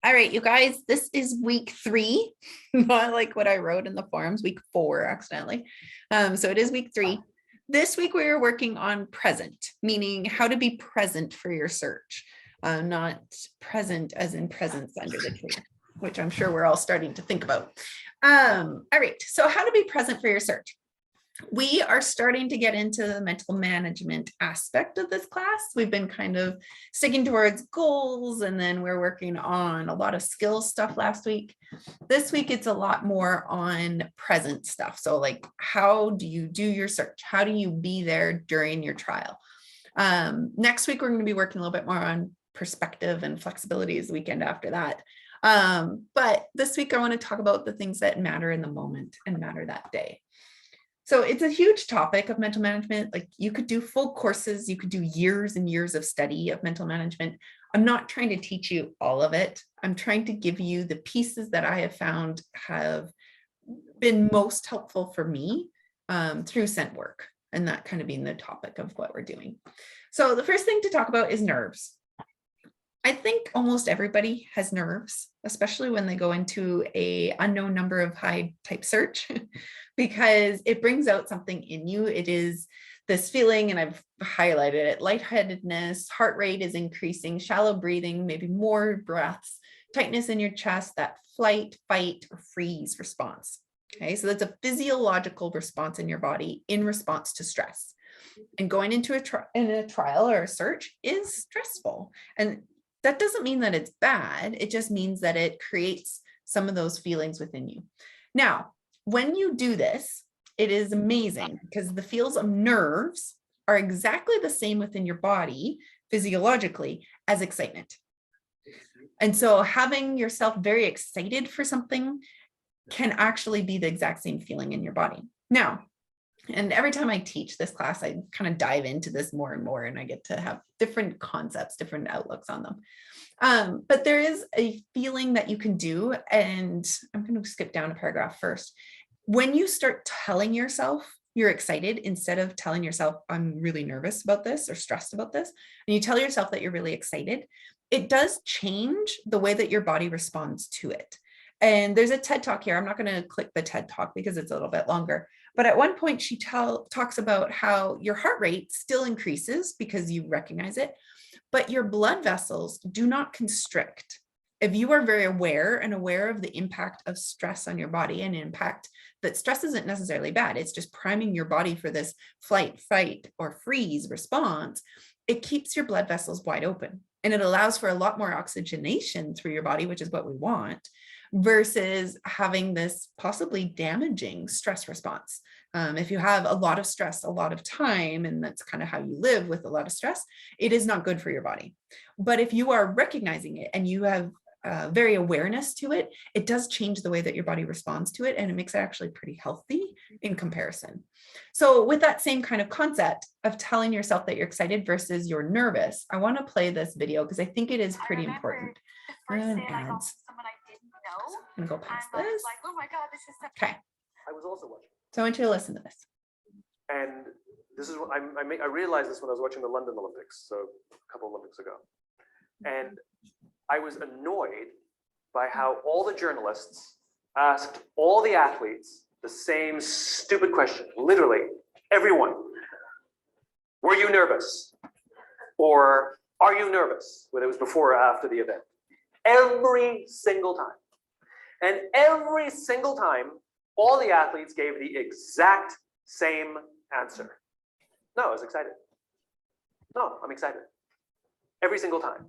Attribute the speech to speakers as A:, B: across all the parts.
A: All right, you guys, this is week 3, not like what I wrote in the forums, week 4 accidentally. So it is week 3. This week we are working on present, meaning how to be present for your search, not present as in presence under the tree, which I'm sure we're all starting to think about. All right, so how to be present for your search. We are starting to get into the mental management aspect of this class. We've been kind of sticking towards goals, and then we're working on a lot of skills stuff last week. This week, it's a lot more on present stuff. So like, how do you do your search? How do you be there during your trial? Next week, we're going to be working a little bit more on perspective, and flexibility is the weekend after that. But this week, I want to talk about the things that matter in the moment and matter that day. So it's a huge topic of mental management. Like, you could do full courses, you could do years and years of study of mental management. I'm not trying to teach you all of it. I'm trying to give you the pieces that I have found have been most helpful for me through scent work, and that kind of being the topic of what we're doing. So the first thing to talk about is nerves. I think almost everybody has nerves, especially when they go into a unknown number of high type search, because it brings out something in you. It is this feeling, and I've highlighted it: lightheadedness, heart rate is increasing, shallow breathing, maybe more breaths, tightness in your chest, that flight, fight, or freeze response. Okay, so that's a physiological response in your body in response to stress. And going into a trial or a search is stressful. And that doesn't mean that it's bad. It just means that it creates some of those feelings within you. Now, when you do this, it is amazing because the feels of nerves are exactly the same within your body physiologically as excitement. And so having yourself very excited for something can actually be the exact same feeling in your body. Now, and every time I teach this class, I kind of dive into this more and more, and I get to have different concepts, different outlooks on them. But there is a feeling that you can do, and I'm going to skip down a paragraph first. When you start telling yourself you're excited instead of telling yourself, I'm really nervous about this or stressed about this, and you tell yourself that you're really excited, it does change the way that your body responds to it. And there's a TED Talk here. I'm not going to click the TED Talk because it's a little bit longer. But at one point, she talks about how your heart rate still increases because you recognize it, but your blood vessels do not constrict. If you are very aware of the impact of stress on your body, and impact that stress isn't necessarily bad, it's just priming your body for this flight, fight, or freeze response, it keeps your blood vessels wide open. And it allows for a lot more oxygenation through your body, which is what we want, versus having this possibly damaging stress response. If you have a lot of stress, a lot of time, and that's kind of how you live with a lot of stress, it is not good for your body. But if you are recognizing it and you have very awareness to it, it does change the way that your body responds to it, and it makes it actually pretty healthy in comparison. So with that same kind of concept of telling yourself that you're excited versus you're nervous, I want to play this video because I think it is pretty important. And ads. I'm gonna go past this. Like, oh my God, this is so okay.
B: I was also watching.
A: So I want you to listen to this.
B: And this is what I realized this when I was watching the London Olympics, so a couple Olympics ago. And I was annoyed by how all the journalists asked all the athletes the same stupid question. Literally, everyone. Were you nervous? Or are you nervous? Whether it was before or after the event. Every single time. And every single time, all the athletes gave the exact same answer. No, I was excited. No, I'm excited. Every single time.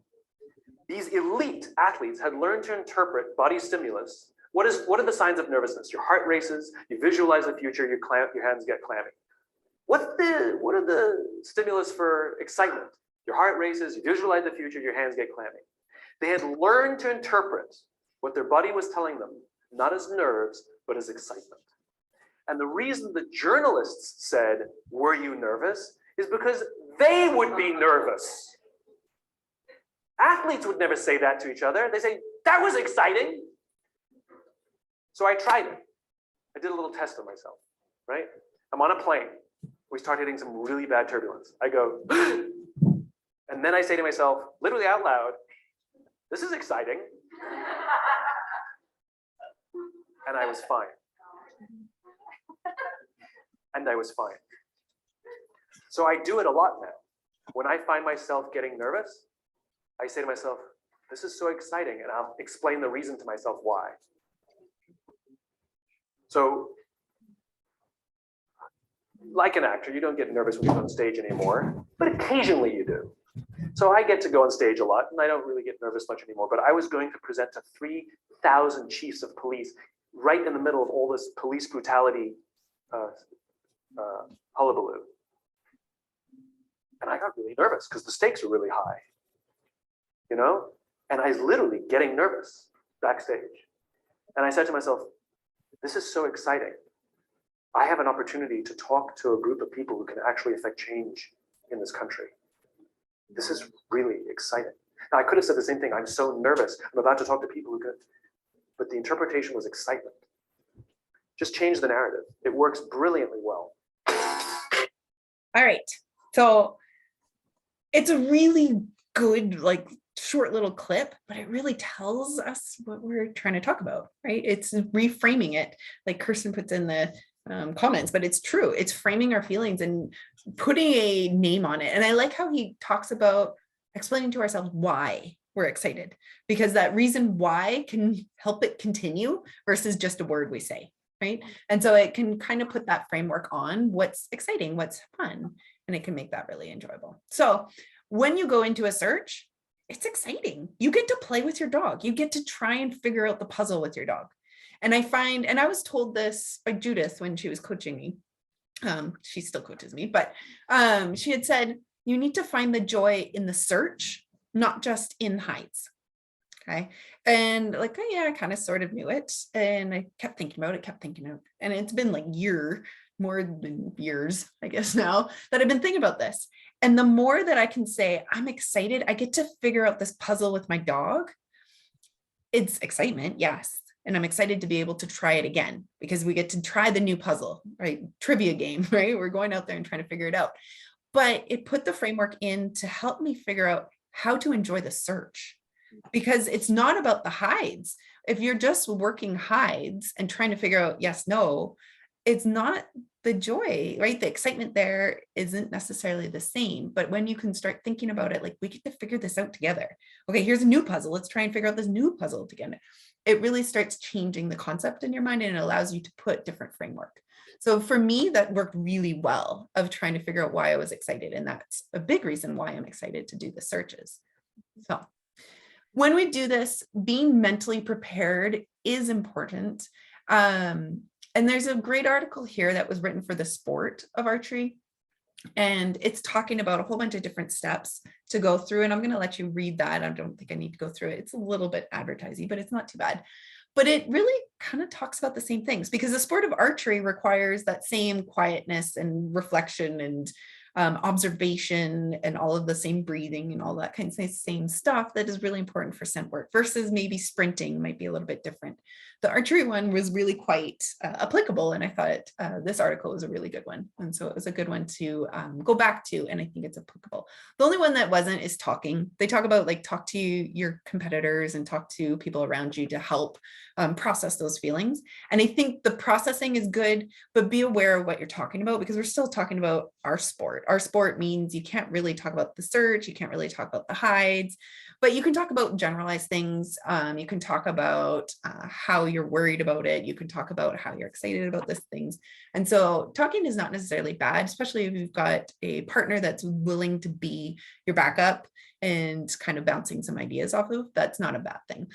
B: These elite athletes had learned to interpret body stimulus. What are the signs of nervousness? Your heart races, you visualize the future, your hands get clammy. What are the stimulus for excitement? Your heart races, you visualize the future, your hands get clammy. They had learned to interpret what their body was telling them, not as nerves, but as excitement. And the reason the journalists said, were you nervous? Is because they would be nervous. Athletes would never say that to each other. They say, that was exciting. So I tried it. I did a little test on myself, right? I'm on a plane. We start hitting some really bad turbulence. I go, and then I say to myself, literally out loud, this is exciting. And I was fine. And I was fine. So I do it a lot now. When I find myself getting nervous, I say to myself, this is so exciting, and I'll explain the reason to myself why. So, like an actor, you don't get nervous when you're on stage anymore, but occasionally you do. So I get to go on stage a lot, and I don't really get nervous much anymore, but I was going to present to 3,000 chiefs of police right in the middle of all this police brutality hullabaloo. And I got really nervous because the stakes were really high, you know? And I was literally getting nervous backstage. And I said to myself, this is so exciting. I have an opportunity to talk to a group of people who can actually affect change in this country. This is really exciting. Now, I could have said the same thing. I'm so nervous. I'm about to talk to people who could, but the interpretation was excitement. Just change the narrative. It works brilliantly well.
A: All right. So it's a really good, like, short little clip, but it really tells us what we're trying to talk about, right? It's reframing it, like Kirsten puts in the comments, but it's true. It's framing our feelings and putting a name on it. And I like how he talks about explaining to ourselves why we're excited, because that reason why can help it continue versus just a word we say, right? And so it can kind of put that framework on what's exciting, what's fun, and it can make that really enjoyable. So when you go into a search, it's exciting. You get to play with your dog. You get to try and figure out the puzzle with your dog. And I find, and I was told this by Judith when she was coaching me. She still coaches me, but she had said, you need to find the joy in the search, not just in hides. Okay. And like, oh, yeah, I kind of sort of knew it. And I kept thinking about it, and it's been like more than years, I guess now, that I've been thinking about this. And the more that I can say, I'm excited, I get to figure out this puzzle with my dog. It's excitement, yes. And I'm excited to be able to try it again because we get to try the new puzzle, right? Trivia game, right? We're going out there and trying to figure it out. But it put the framework in to help me figure out how to enjoy the search, because it's not about the hides. If you're just working hides and trying to figure out yes, no, it's not the joy, right? The excitement there isn't necessarily the same. But when you can start thinking about it, like, we get to figure this out together. Okay, here's a new puzzle. Let's try and figure out this new puzzle together. It really starts changing the concept in your mind, and it allows you to put different framework. So for me, that worked really well of trying to figure out why I was excited. And that's a big reason why I'm excited to do the searches. So when we do this, being mentally prepared is important. And there's a great article here that was written for the sport of archery. And it's talking about a whole bunch of different steps to go through. And I'm going to let you read that. I don't think I need to go through it. It's a little bit advertising, but it's not too bad. But it really kind of talks about the same things, because the sport of archery requires that same quietness and reflection and observation and all of the same breathing and all that kind of same stuff that is really important for scent work, versus maybe sprinting might be a little bit different. The archery one was really quite applicable, and I thought this article was a really good one. And so it was a good one to go back to, and I think it's applicable. The only one that wasn't is talking. They talk about, like, talk to your competitors and talk to people around you to help process those feelings. And I think the processing is good, but be aware of what you're talking about, because we're still talking about our sport. Our sport means you can't really talk about the search, you can't really talk about the hides, but you can talk about generalized things. You can talk about how you're worried about it. You can talk about how you're excited about these things. And so talking is not necessarily bad, especially if you've got a partner that's willing to be your backup and kind of bouncing some ideas off of. That's not a bad thing.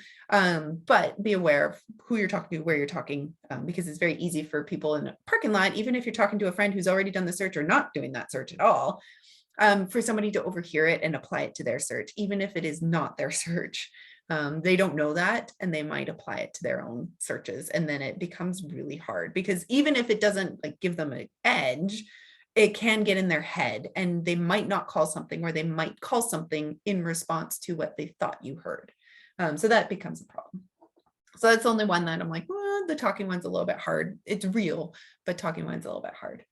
A: But be aware of who you're talking to, where you're talking, because it's very easy for people in a parking lot, even if you're talking to a friend who's already done the search or not doing that search at all, for somebody to overhear it and apply it to their search, even if it is not their search. They don't know that, and they might apply it to their own searches. And then it becomes really hard, because even if it doesn't, like, give them an edge, it can get in their head, and they might not call something, or they might call something in response to what they thought you heard. So that becomes a problem. So that's the only one that I'm like, well, the talking one's a little bit hard. It's real, but talking one's a little bit hard.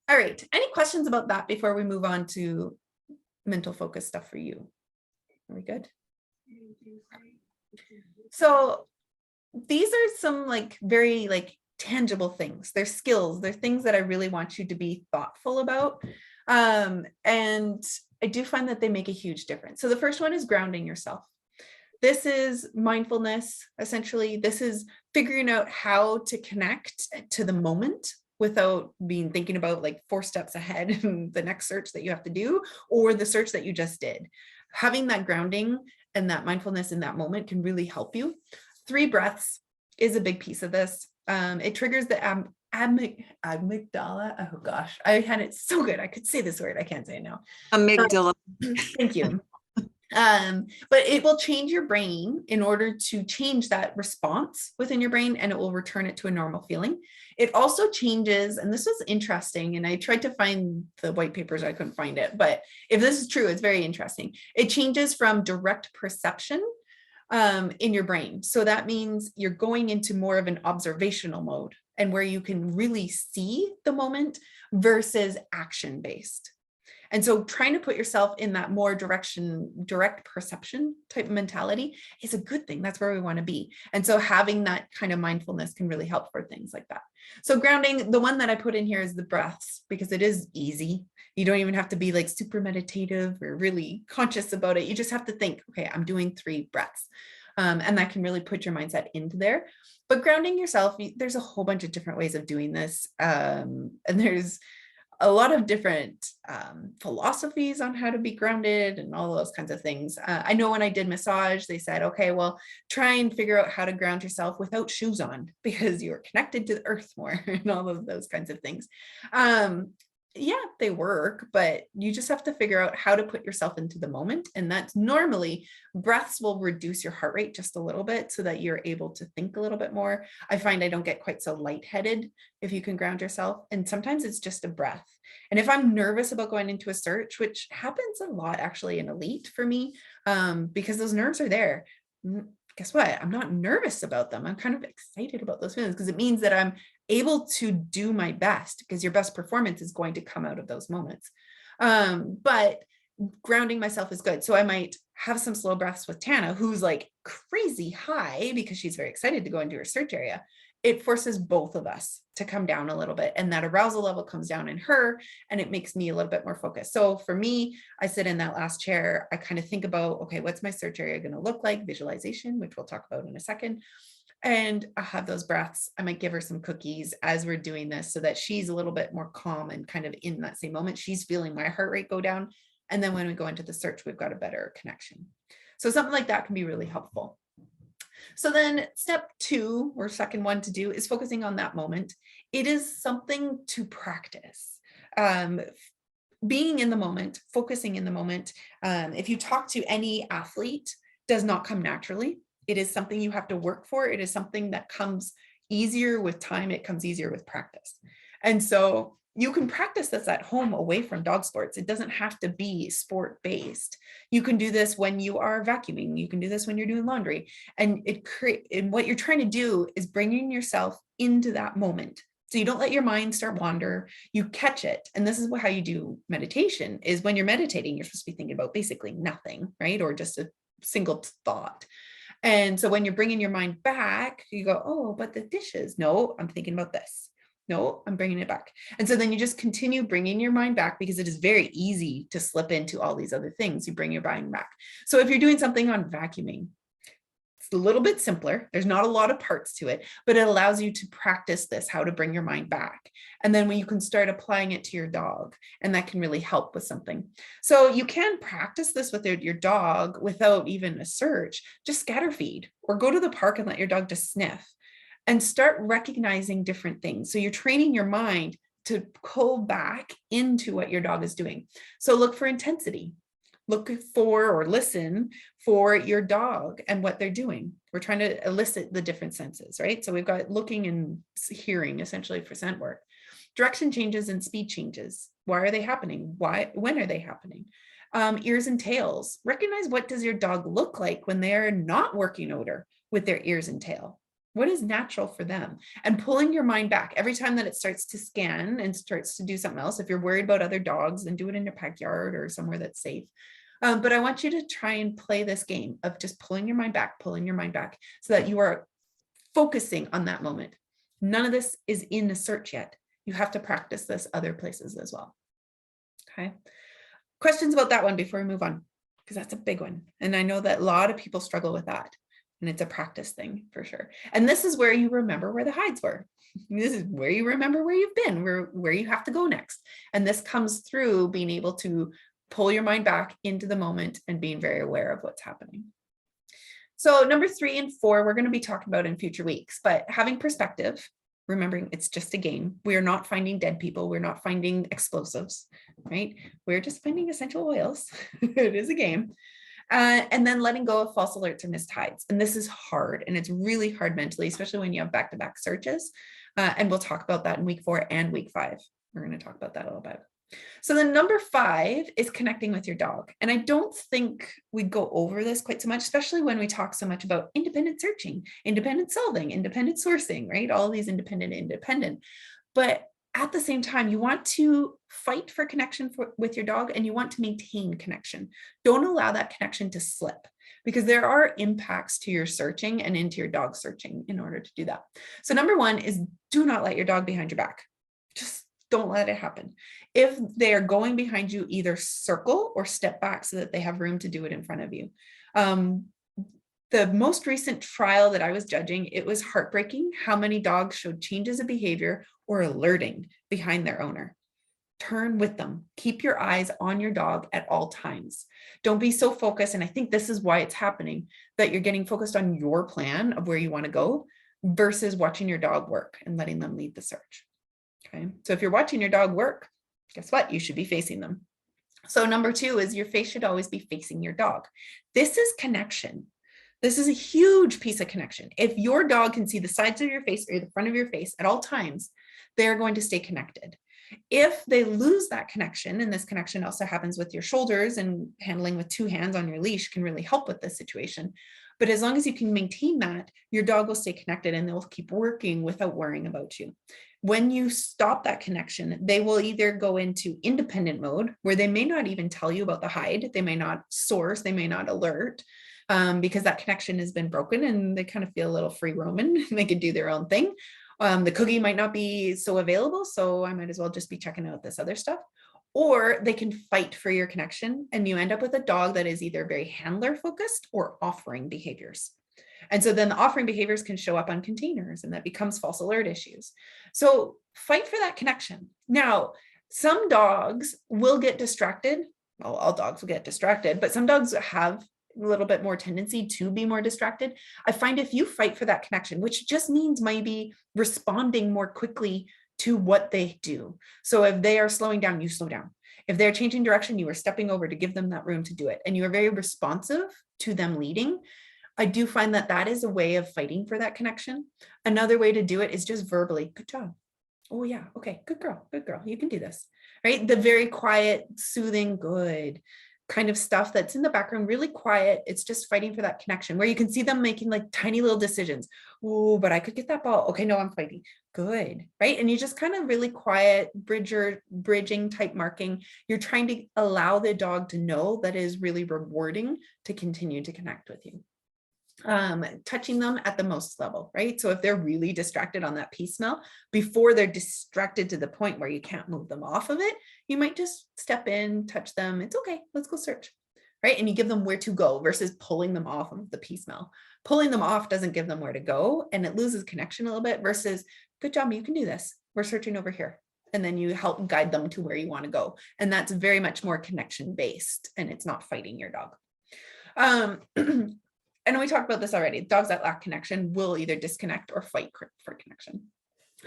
A: All right. Any questions about that before we move on to mental focus stuff for you? Are we good? So these are some like very like tangible things. They're skills. They're things that I really want you to be thoughtful about. And I do find that they make a huge difference. So the first one is grounding yourself. This is mindfulness. Essentially, this is figuring out how to connect to the moment without being thinking about like 4 steps ahead the next search that you have to do or the search that you just did. Having that grounding and that mindfulness in that moment can really help you. 3 breaths is a big piece of this. It triggers the amygdala. Oh gosh, I had it so good. I could say this word. I can't say it now.
C: Amygdala.
A: Thank you. But it will change your brain in order to change that response within your brain, and it will return it to a normal feeling. It also changes, and this was interesting, and I tried to find the white papers, I couldn't find it, but if this is true, it's very interesting. It changes from direct perception in your brain. So that means you're going into more of an observational mode and where you can really see the moment versus action based. And so trying to put yourself in that more direct perception type of mentality is a good thing. That's where we want to be. And so having that kind of mindfulness can really help for things like that. So grounding, the one that I put in here is the breaths, because it is easy. You don't even have to be like super meditative or really conscious about it. You just have to think, okay, I'm doing 3 breaths. And that can really put your mindset into there. But grounding yourself, there's a whole bunch of different ways of doing this. And there's a lot of different philosophies on how to be grounded and all those kinds of things. I know when I did massage, they said, okay, well, try and figure out how to ground yourself without shoes on because you're connected to the earth more and all of those kinds of things. Yeah, they work, but you just have to figure out how to put yourself into the moment. And that's normally breaths will reduce your heart rate just a little bit so that you're able to think a little bit more. I find I don't get quite so lightheaded if you can ground yourself. And sometimes it's just a breath. And if I'm nervous about going into a search, which happens a lot actually in elite for me, because those nerves are there. Guess what? I'm not nervous about them. I'm kind of excited about those feelings because it means that I'm able to do my best, because your best performance is going to come out of those moments. But grounding myself is good. So I might have some slow breaths with Tana, who's like crazy high because she's very excited to go into her search area. It forces both of us to come down a little bit, and that arousal level comes down in her, and it makes me a little bit more focused. So for me, I sit in that last chair. I kind of think about, okay, what's my search area going to look like? Visualization, which we'll talk about in a second. And I'll have those breaths. I might give her some cookies as we're doing this so that she's a little bit more calm and kind of in that same moment. She's feeling my heart rate go down. And then when we go into the search, we've got a better connection. So something like that can be really helpful. So then step 2 or second one to do is focusing on that moment. It is something to practice. Being in the moment, focusing in the moment. If you talk to any athlete, does not come naturally. It is something you have to work for. It is something that comes easier with time. It comes easier with practice. And so you can practice this at home away from dog sports. It doesn't have to be sport based. You can do this when you are vacuuming. You can do this when you're doing laundry. And what you're trying to do is bringing yourself into that moment. So you don't let your mind start wander, you catch it. And this is how you do meditation, is when you're meditating, you're supposed to be thinking about basically nothing, right? Or just a single thought. And so when you're bringing your mind back, you go, oh, but the dishes, no, I'm thinking about this. No, I'm bringing it back. And so then you just continue bringing your mind back, because it is very easy to slip into all these other things. You bring your mind back. So if you're doing something on vacuuming, it's a little bit simpler. There's not a lot of parts to it, but it allows you to practice this, how to bring your mind back. And then when you can start applying it to your dog, and that can really help with something. So you can practice this with your dog without even a search. Just scatter feed or go to the park and let your dog just sniff and start recognizing different things. So you're training your mind to pull back into what your dog is doing. So look for intensity. Look for or listen for your dog and what they're doing. We're trying to elicit the different senses, right? So we've got looking and hearing essentially for scent work. Direction changes and speed changes. Why are they happening? When are they happening? Ears and tails. Recognize, what does your dog look like when they're not working odor with their ears and tail? What is natural for them? And pulling your mind back every time that it starts to scan and starts to do something else. If you're worried about other dogs, then do it in your backyard or somewhere that's safe. But I want you to try and play this game of just pulling your mind back, so that you are focusing on that moment. None of this is in the search yet. You have to practice this other places as well. Okay. Questions about that one before we move on, because that's a big one. And I know that a lot of people struggle with that. And it's a practice thing for sure. And this is where you remember where the hides were. This is where you remember where you've been, where you have to go next. And this comes through being able to pull your mind back into the moment and being very aware of what's happening. So number 3 and 4, we're going to be talking about in future weeks, but having perspective, remembering it's just a game. We are not finding dead people. We're not finding explosives, right? We're just finding essential oils. It is a game. And then letting go of false alerts or missed hides. And this is hard, and it's really hard mentally, especially when you have back-to-back searches. And we'll talk about that in week 4 and week 5. We're going to talk about that a little bit. So then number 5 is connecting with your dog. And I don't think we go over this quite so much, especially when we talk so much about independent searching, independent solving, independent sourcing, right? All these independent. But at the same time, you want to fight for connection with your dog, and you want to maintain connection. Don't allow that connection to slip, because there are impacts to your searching and into your dog searching in order to do that. So number 1 is do not let your dog behind your back. Just don't let it happen. If they are going behind you, either circle or step back so that they have room to do it in front of you. The most recent trial that I was judging, it was heartbreaking how many dogs showed changes of behavior or alerting behind their owner. Turn with them. Keep your eyes on your dog at all times. Don't be so focused. And I think this is why it's happening, that you're getting focused on your plan of where you want to go versus watching your dog work and letting them lead the search. Okay. So if you're watching your dog work, guess what? You should be facing them. So number 2 is your face should always be facing your dog. This is connection. This is a huge piece of connection. If your dog can see the sides of your face or the front of your face at all times, they're going to stay connected. If they lose that connection, and this connection also happens with your shoulders, and handling with 2 hands on your leash can really help with this situation. But as long as you can maintain that, your dog will stay connected and they'll keep working without worrying about you. When you stop that connection, they will either go into independent mode, where they may not even tell you about the hide. They may not source, they may not alert, because that connection has been broken and they kind of feel a little free roaming. They can do their own thing. The cookie might not be so available, so I might as well just be checking out this other stuff. Or they can fight for your connection, and you end up with a dog that is either very handler focused or offering behaviors. And so then the offering behaviors can show up on containers, and that becomes false alert issues. So fight for that connection. Now, some dogs will get distracted. Well, all dogs will get distracted, but some dogs have a little bit more tendency to be more distracted. I find if you fight for that connection, which just means maybe responding more quickly to what they do. So if they are slowing down, you slow down. If they're changing direction, you are stepping over to give them that room to do it. And you are very responsive to them leading. I do find that that is a way of fighting for that connection. Another way to do it is just verbally, good job. Oh yeah, okay, good girl, you can do this, right? The very quiet, soothing, good kind of stuff that's in the background, really quiet. It's just fighting for that connection where you can see them making like tiny little decisions. Oh, but I could get that ball. Okay, no, I'm fighting. Good, right? And you just kind of really quiet bridging type marking. You're trying to allow the dog to know that it is really rewarding to continue to connect with you. Touching them at the most level, right? So if they're really distracted on that pee smell, before they're distracted to the point where you can't move them off of it, you might just step in, touch them. It's okay, let's go search, right? And you give them where to go versus pulling them off of the pee smell. Pulling them off doesn't give them where to go, and it loses connection a little bit versus, good job, you can do this. We're searching over here. And then you help guide them to where you want to go. And that's very much more connection based, and it's not fighting your dog. And we talked about this already. Dogs that lack connection will either disconnect or fight for connection.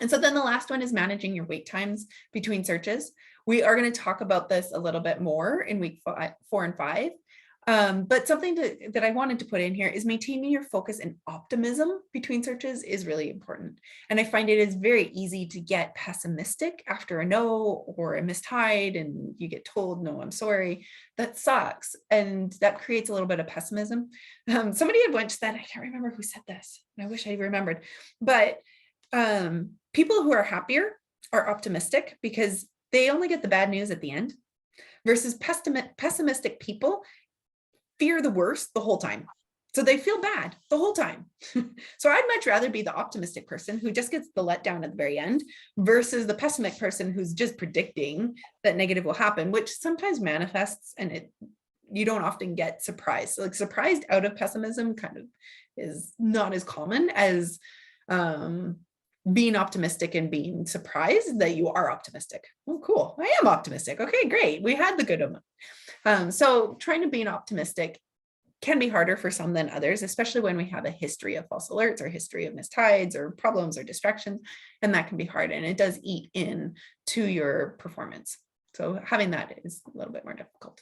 A: And so then the last one is managing your wait times between searches. We are going to talk about this a little bit more in week 4 and 5. But something that I wanted to put in here is maintaining your focus and optimism between searches is really important. And I find it is very easy to get pessimistic after a no or a missed hide, and you get told, no, I'm sorry. That sucks. And that creates a little bit of pessimism. Somebody had once said, I can't remember who said this, and I wish I remembered, but people who are happier are optimistic because they only get the bad news at the end, versus pessimistic people fear the worst the whole time. So they feel bad the whole time. So I'd much rather be the optimistic person who just gets the letdown at the very end versus the pessimistic person who's just predicting that negative will happen, which sometimes manifests and you don't often get surprised. So like surprised out of pessimism kind of is not as common as being optimistic and being surprised that you are optimistic. Oh, cool. I am optimistic. Okay, great. We had the good one. So trying to be optimistic can be harder for some than others, especially when we have a history of false alerts or history of missed tides or problems or distractions, and that can be hard, and it does eat in to your performance. So having that is a little bit more difficult.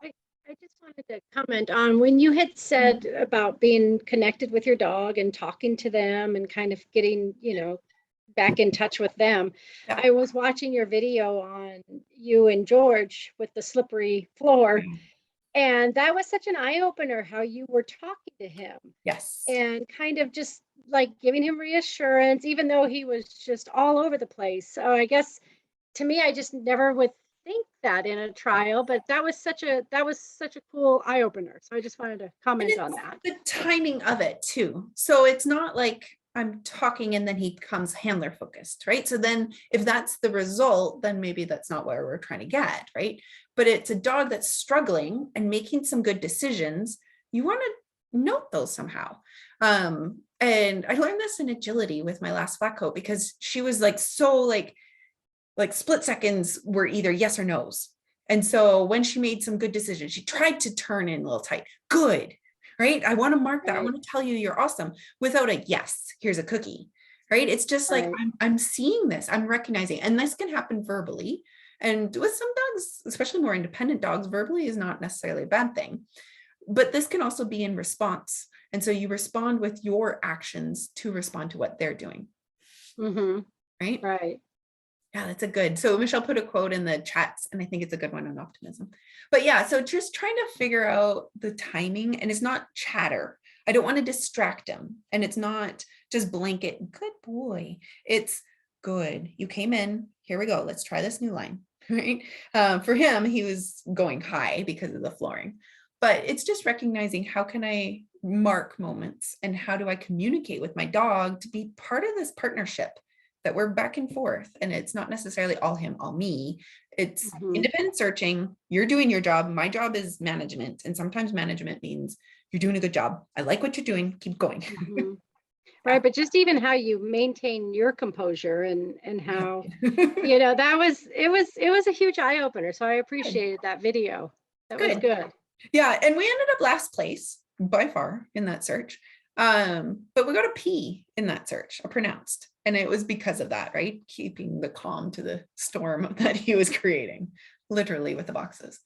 C: I just wanted to comment on when you had said about being connected with your dog and talking to them and kind of getting, back in touch with them.
A: Yeah.
C: I was watching your video on you and George with the slippery floor. And that was such an eye opener how you were talking to him.
A: Yes.
C: And kind of just like giving him reassurance, even though he was just all over the place. So I guess to me, I just never would think that in a trial, but that was such a cool eye opener. So I just wanted to comment on that.
A: The timing of it too. So it's not like I'm talking and then he becomes handler focused, right? So then if that's the result, then maybe that's not where we're trying to get, right? But it's a dog that's struggling and making some good decisions. You want to note those somehow. And I learned this in agility with my last flat coat because she was like, so like split seconds were either yes or no's. And so when she made some good decisions, she tried to turn in a little tight. Good, right? I want to mark that. I want to tell you you're awesome without a yes, here's a cookie, right? It's just like, I'm seeing this, I'm recognizing, and this can happen verbally. And with some dogs, especially more independent dogs, verbally is not necessarily a bad thing. But this can also be in response. And so you respond with your actions to respond to what they're doing.
C: Mm-hmm.
A: Right?
C: Right.
A: Yeah, that's a good. So Michelle put a quote in the chats, and I think it's a good one on optimism. But yeah, so just trying to figure out the timing, and it's not chatter. I don't want to distract him. And it's not just blanket, good boy. It's good. You came in. Here we go. Let's try this new line. Right. For him, he was going high because of the flooring. But it's just recognizing how can I mark moments and how do I communicate with my dog to be part of this partnership that we're back and forth, and it's not necessarily all him, all me. It's independent searching. You're doing your job. My job is management. And sometimes management means you're doing a good job. I like what you're doing. Keep going.
C: Right. But just even how you maintain your composure and how, it was a huge eye opener. So I appreciated that video. That was good.
A: Yeah. And we ended up last place by far in that search. But we got a P in that search, a pronounced. And it was because of that, right? Keeping the calm to the storm that he was creating, literally with the boxes.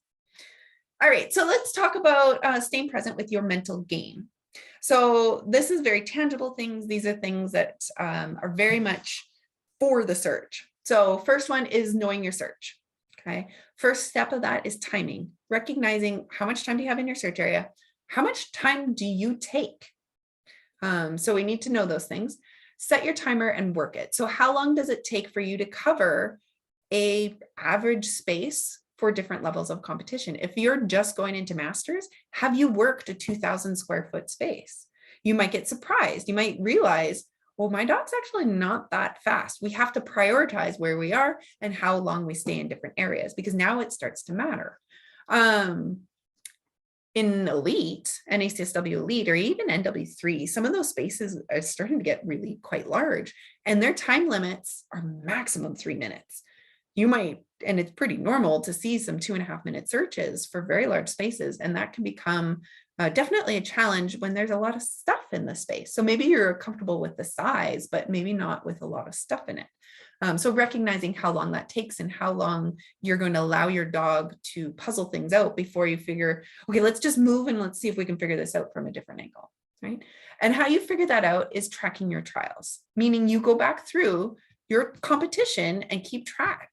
A: All right, so let's talk about staying present with your mental game. So this is very tangible things. These are things that are very much for the search. So first one is knowing your search, okay? First step of that is timing, recognizing how much time do you have in your search area? How much time do you take? So we need to know those things. Set your timer and work it. So how long does it take for you to cover a average space for different levels of competition? If you're just going into masters, have you worked a 2,000 square foot space? You might get surprised. You might realize, well, my dog's actually not that fast. We have to prioritize where we are and how long we stay in different areas, because now it starts to matter. In elite, NACSW elite, or even NW3, some of those spaces are starting to get really quite large, and their time limits are maximum 3 minutes. You might, and it's pretty normal to see some 2.5 minute searches for very large spaces, and that can become definitely a challenge when there's a lot of stuff in the space. So maybe you're comfortable with the size, but maybe not with a lot of stuff in it. So recognizing how long that takes and how long you're going to allow your dog to puzzle things out before you figure, okay, let's just move and let's see if we can figure this out from a different angle, right? And how you figure that out is tracking your trials, meaning you go back through your competition and keep track.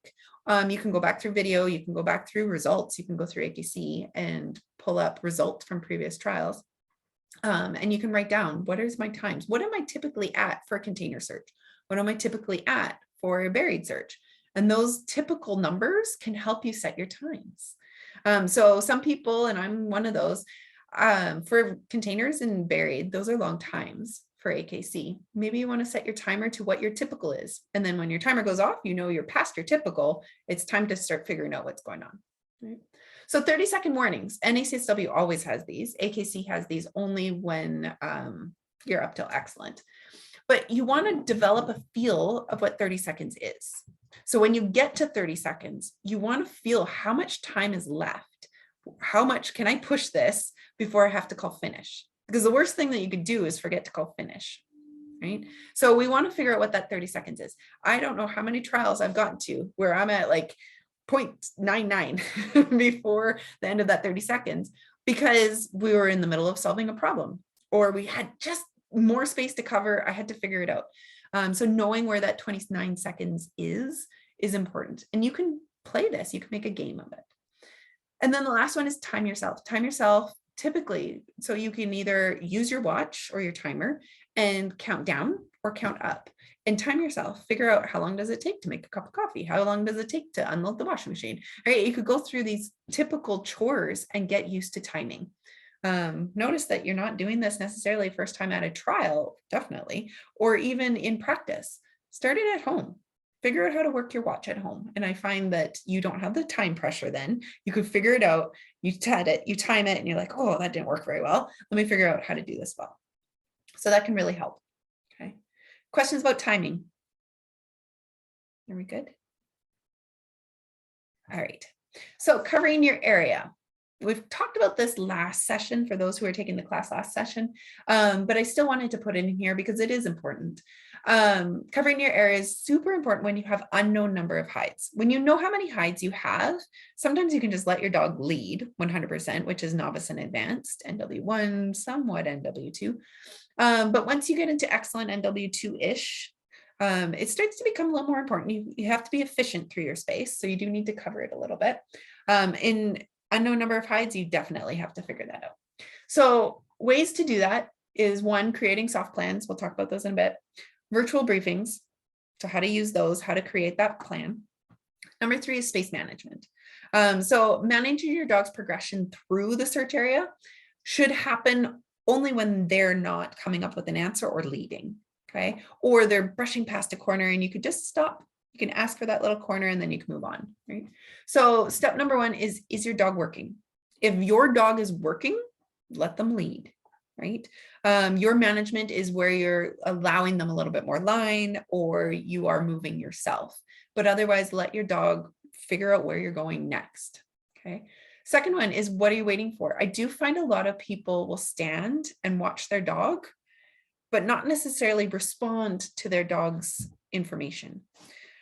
A: You can go back through video, you can go back through results, you can go through ATC and pull up results from previous trials. And you can write down, what is my times? What am I typically at for a container search? What am I typically at for a buried search? And those typical numbers can help you set your times. So some people, and I'm one of those, for containers and buried, those are long times for AKC. Maybe you want to set your timer to what your typical is. And then when your timer goes off, you know you're past your typical, it's time to start figuring out what's going on. Right? So 30-second warnings, NACSW always has these. AKC has these only when you're up till excellent. But you want to develop a feel of what 30 seconds is. So when you get to 30 seconds, you want to feel how much time is left. How much can I push this before I have to call finish? Because the worst thing that you could do is forget to call finish, right? So we want to figure out what that 30 seconds is. I don't know how many trials I've gotten to where I'm at like 0.99 before the end of that 30 seconds because we were in the middle of solving a problem or we had just more space to cover. I had to figure it out. So knowing where that 29 seconds is important. And you can play this, you can make a game of it. And then the last one is time yourself. Time yourself typically, so you can either use your watch or your timer and count down or count up and time yourself. Figure out how long does it take to make a cup of coffee? How long does it take to unload the washing machine? Right? You could go through these typical chores and get used to timing. Notice that you're not doing this necessarily first time at a trial, definitely, or even in practice. Start it at home. Figure out how to work your watch at home. And I find that you don't have the time pressure then. You could figure it out, you set it, you time it, and you're like, oh, that didn't work very well. Let me figure out how to do this well. So that can really help. Okay. Questions about timing? Are we good? All right. So covering your area. We've talked about this last session for those who are taking the class last session, but I still wanted to put it in here because it is important. Covering your area is super important when you have unknown number of hides. When you know how many hides you have, sometimes you can just let your dog lead 100%, which is novice and advanced, NW1, somewhat NW2. But once you get into excellent NW2-ish, it starts to become a little more important. You have to be efficient through your space, so you do need to cover it a little bit. In unknown number of hides, you definitely have to figure that out. So ways to do that is one, creating soft plans. We'll talk about those in a bit. Virtual briefings. So how to use those, how to create that plan. Number 3 is space management. So managing your dog's progression through the search area should happen only when they're not coming up with an answer or leading, okay? Or they're brushing past a corner and you could just stop. You can ask for that little corner and then you can move on, right? So step number 1 is your dog working? If your dog is working, let them lead, right? Your management is where you're allowing them a little bit more line or you are moving yourself, but otherwise let your dog figure out where you're going next, okay? Second one is, what are you waiting for? I do find a lot of people will stand and watch their dog, but not necessarily respond to their dog's information.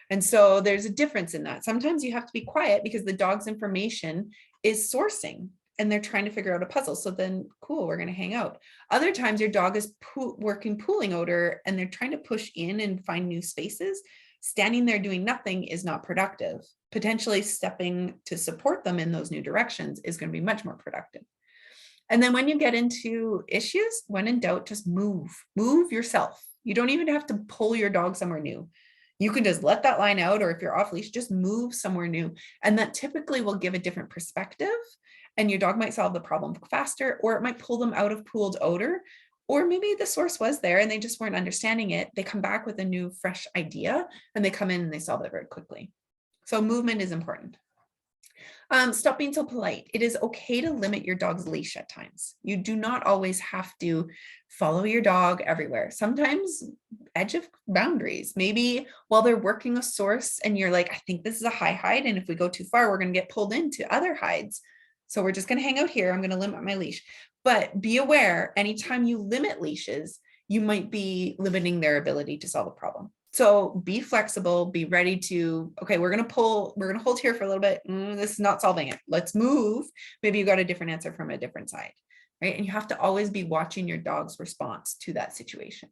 A: And so there's a difference in that. Sometimes you have to be quiet because the dog's information is sourcing and they're trying to figure out a puzzle. So then cool, we're going to hang out. Other times your dog is working pooling odor and they're trying to push in and find new spaces. Standing there doing nothing is not productive. Potentially stepping to support them in those new directions is going to be much more productive. And then when you get into issues, when in doubt, just move yourself. You don't even have to pull your dog somewhere new. You can just let that line out, or if you're off leash, just move somewhere new. And that typically will give a different perspective and your dog might solve the problem faster, or it might pull them out of pooled odor, or maybe the source was there and they just weren't understanding it. They come back with a new fresh idea and they come in and they solve it very quickly. So movement is important. Stop being so polite. It is okay to limit your dog's leash at times. You do not always have to follow your dog everywhere. Sometimes edge of boundaries. Maybe while they're working a source and you're like, I think this is a high hide, and if we go too far, we're going to get pulled into other hides. So we're just going to hang out here. I'm going to limit my leash. But be aware, anytime you limit leashes, you might be limiting their ability to solve a problem. So be flexible, be ready to, okay, we're going to hold here for a little bit. This is not solving it. Let's move. Maybe you got a different answer from a different side, right? And you have to always be watching your dog's response to that situation.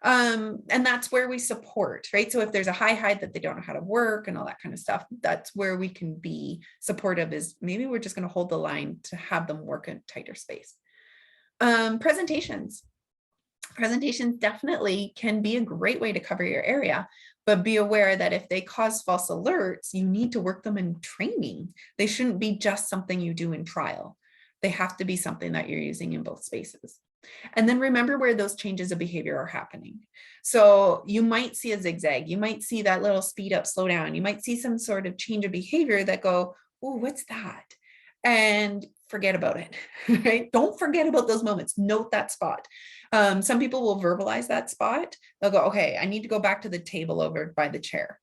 A: And that's where we support, right? So if there's a high hide that they don't know how to work and all that kind of stuff, that's where we can be supportive, is maybe we're just going to hold the line to have them work in tighter space. Presentations. Presentations definitely can be a great way to cover your area, but be aware that if they cause false alerts, you need to work them in training. They shouldn't be just something you do in trial. They have to be something that you're using in both spaces. And then remember where those changes of behavior are happening. So you might see a zigzag, you might see that little speed up, slow down, you might see some sort of change of behavior that go, oh, what's that? And forget about it, right? Don't forget about those moments. Note that spot. Some people will verbalize that spot. They'll go, okay, I need to go back to the table over by the chair,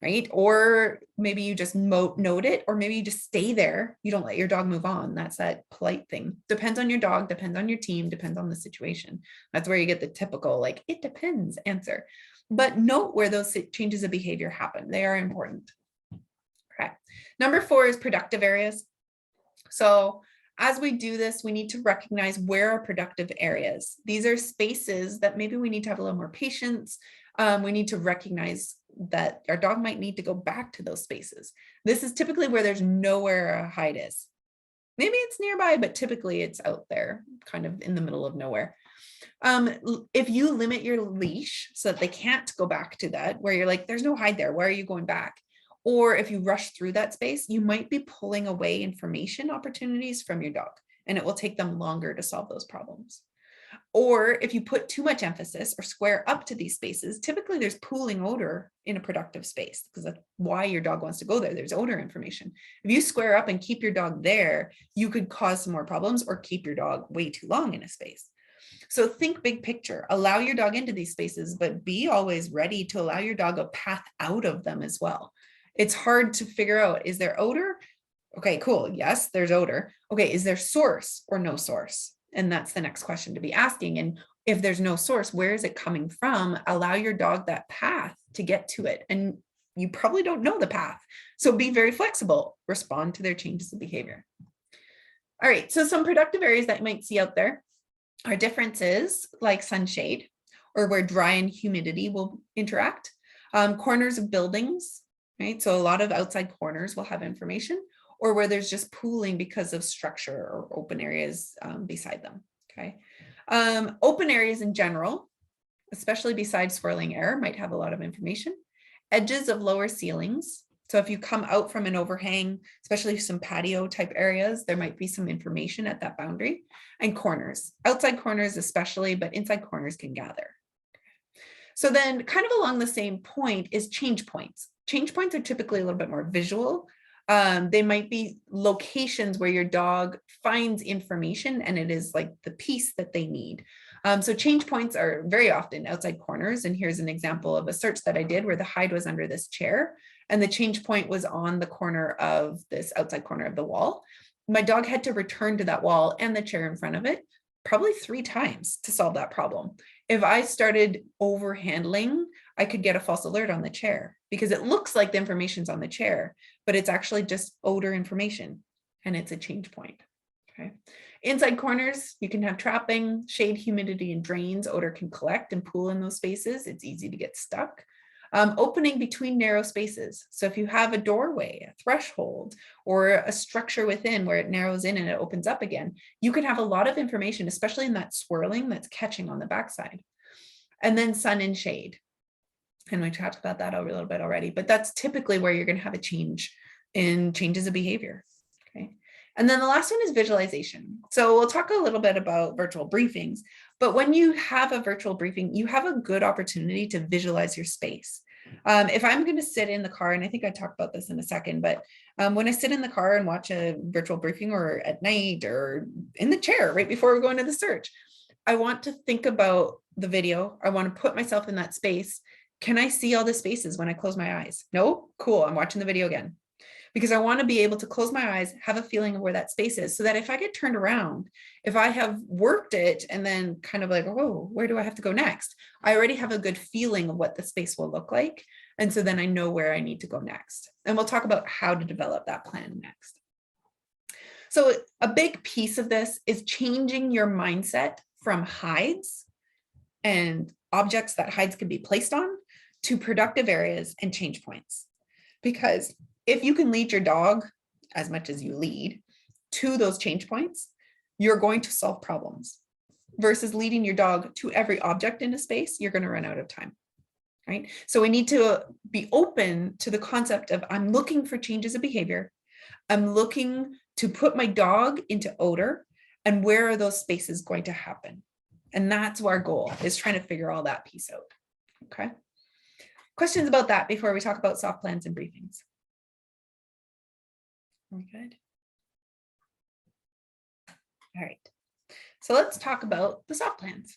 A: right? Or maybe you just note it, or maybe you just stay there. You don't let your dog move on. That's that polite thing. Depends on your dog, depends on your team, depends on the situation. That's where you get the typical, like, it depends answer. But note where those changes of behavior happen. They are important. Okay. Number 4 is productive areas. So as we do this, we need to recognize where are productive areas. These are spaces that maybe we need to have a little more patience. We need to recognize that our dog might need to go back to those spaces. This is typically where there's nowhere a hide is. Maybe it's nearby, but typically it's out there, kind of in the middle of nowhere. If you limit your leash so that they can't go back to that, where you're like, there's no hide there, why are you going back? Or if you rush through that space, you might be pulling away information opportunities from your dog, and it will take them longer to solve those problems. Or if you put too much emphasis or square up to these spaces, typically there's pooling odor in a productive space, because that's why your dog wants to go there. There's odor information. If you square up and keep your dog there, you could cause some more problems or keep your dog way too long in a space. So think big picture, allow your dog into these spaces, but be always ready to allow your dog a path out of them as well. It's hard to figure out, is there odor? Okay, cool. Yes, there's odor. Okay, is there source or no source? And that's the next question to be asking. And if there's no source, where is it coming from? Allow your dog that path to get to it. And you probably don't know the path. So be very flexible, respond to their changes of behavior. All right, so some productive areas that you might see out there are differences like sunshade, or where dry and humidity will interact, corners of buildings, right? So a lot of outside corners will have information, or where there's just pooling because of structure or open areas beside them, okay? Open areas in general, especially besides swirling air, might have a lot of information. Edges of lower ceilings. So if you come out from an overhang, especially some patio type areas, there might be some information at that boundary. And corners, outside corners especially, but inside corners can gather. So then kind of along the same point is change points. Change points are typically a little bit more visual. They might be locations where your dog finds information and it is like the piece that they need. So change points are very often outside corners. And here's an example of a search that I did where the hide was under this chair and the change point was on the corner of this outside corner of the wall. My dog had to return to that wall and the chair in front of it probably 3 times to solve that problem. If I started overhandling, I could get a false alert on the chair because it looks like the information's on the chair, but it's actually just odor information and it's a change point. Okay. Inside corners, you can have trapping, shade, humidity, and drains. Odor can collect and pool in those spaces. It's easy to get stuck. Opening between narrow spaces. So if you have a doorway, a threshold, or a structure within where it narrows in and it opens up again, you can have a lot of information, especially in that swirling that's catching on the backside. And then sun and shade. And we talked about that a little bit already, but that's typically where you're going to have a change in changes of behavior. Okay. And then the last one is visualization. So we'll talk a little bit about virtual briefings, but when you have a virtual briefing, you have a good opportunity to visualize your space. If I'm going to sit in the car, and I think I talk about this in a second, but when I sit in the car and watch a virtual briefing or at night or in the chair right before we go into the search, I want to think about the video. I want to put myself in that space. Can I see all the spaces when I close my eyes? No? Cool. I'm watching the video again. Because I want to be able to close my eyes, have a feeling of where that space is so that if I get turned around, if I have worked it and then kind of like, oh, where do I have to go next? I already have a good feeling of what the space will look like. And so then I know where I need to go next. And we'll talk about how to develop that plan next. So a big piece of this is changing your mindset from hides and objects that hides can be placed on to productive areas and change points. Because if you can lead your dog as much as you lead to those change points, you're going to solve problems. versus leading your dog to every object in a space, you're going to run out of time. Right? So we need to be open to the concept of I'm looking for changes of behavior. I'm looking to put my dog into odor, and where are those spaces going to happen? And that's our goal, is trying to figure all that piece out. Okay. Questions about that before we talk about soft plans and briefings? Very good. All right. So let's talk about the soft plans.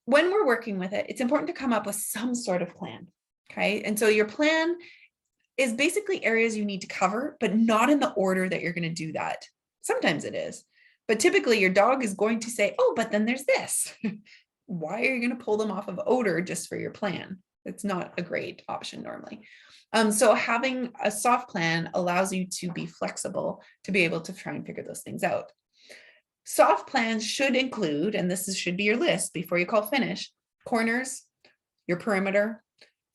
A: When we're working with it, it's important to come up with some sort of plan. Okay. And so your plan is basically areas you need to cover, but not in the order that you're going to do that. Sometimes it is, but typically your dog is going to say, oh, but then there's this. Why are you going to pull them off of odor just for your plan? It's not a great option normally. So having a soft plan allows you to be flexible to be able to try and figure those things out. Soft plans should include, and should be your list before you call finish, corners, your perimeter,